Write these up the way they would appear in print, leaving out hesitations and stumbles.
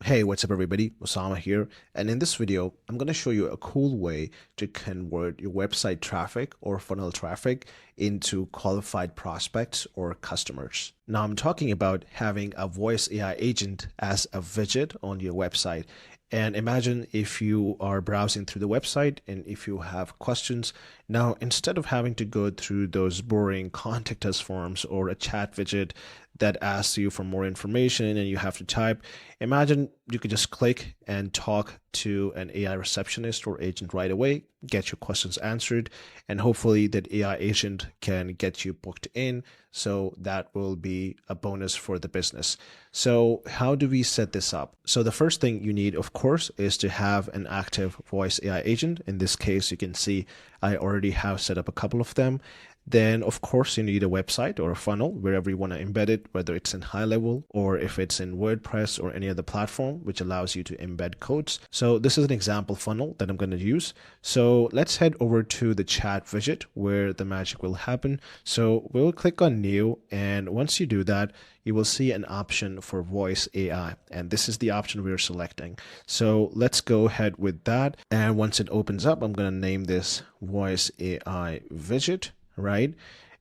Hey, what's up everybody? Osama here, and in this video, I'm going to show you a cool way to convert your website traffic or funnel traffic into qualified prospects or customers. Now, I'm talking about having a voice AI agent as a widget on your website. And imagine if you are browsing through the website and if you have questions. Now, instead of having to go through those boring contact us forms or a chat widget that asks you for more information and you have to type, imagine you could just click and talk to an AI receptionist or agent right away, get your questions answered, and hopefully that AI agent can get you booked in. So that will be a bonus for the business. So how do we set this up? So the first thing you need, of course, is to have an active voice AI agent. In this case, you can see I already have set up a couple of them. Then, of course, you need a website or a funnel wherever you want to embed it, whether it's in high level or if it's in WordPress or any other platform, which allows you to embed codes. So this is an example funnel that I'm going to use. So let's head over to the chat widget where the magic will happen. So we'll click on new. And once you do that, you will see an option for voice AI. And this is the option we're selecting. So let's go ahead with that. And once it opens up, I'm going to name this voice AI widget. Right?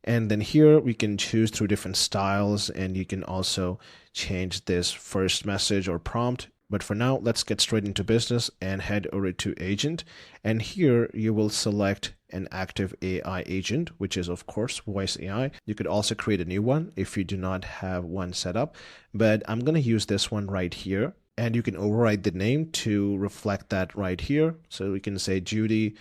And then here we can choose through different styles, and you can also change this first message or prompt. But for now, let's get straight into business and head over to agent. And here you will select an active AI agent, which is of course voice AI. You could also create a new one if you do not have one set up, but I'm going to use this one right here. And you can override the name to reflect that right here. So we can say Judy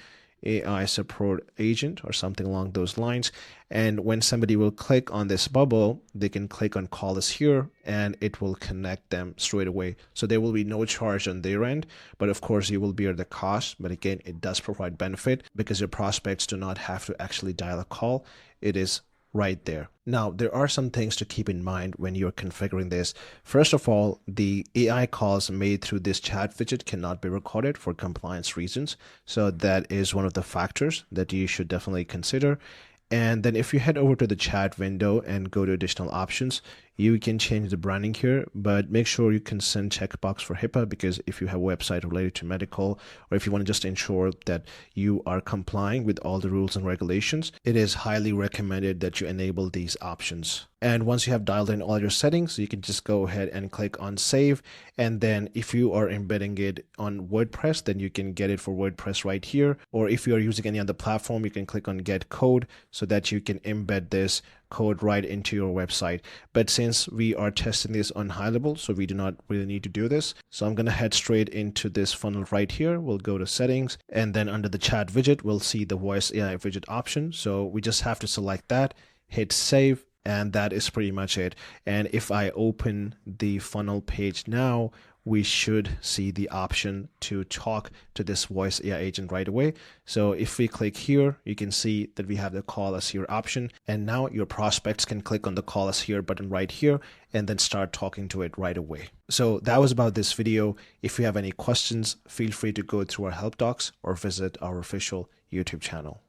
AI support agent or something along those lines. And when somebody will click on this bubble, they can click on call us here and it will connect them straight away. So there will be no charge on their end, but of course you will bear the cost. But again, it does provide benefit because your prospects do not have to actually dial a call. It is right there. Now, there are some things to keep in mind when you're configuring this. First of all, the AI calls made through this chat widget cannot be recorded for compliance reasons. So that is one of the factors that you should definitely consider. And then if you head over to the chat window and go to additional options, you can change the branding here, but make sure you can send checkbox for HIPAA, because if you have a website related to medical, or if you want to just ensure that you are complying with all the rules and regulations, it is highly recommended that you enable these options. And once you have dialed in all your settings, you can just go ahead and click on save. And then if you are embedding it on WordPress, then you can get it for WordPress right here. Or if you are using any other platform, you can click on get code so that you can embed this code right into your website. But since we are testing this on high level, so we do not really need to do this. So I'm going to head straight into this funnel right here. We'll go to settings, and then under the chat widget, we'll see the voice AI widget option. So we just have to select that, hit save, and that is pretty much it. And if I open the funnel page now, we should see the option to talk to this voice AI agent right away. So if we click here, you can see that we have the call us here option. And now your prospects can click on the call us here button right here and then start talking to it right away. So that was about this video. If you have any questions, feel free to go through our help docs or visit our official YouTube channel.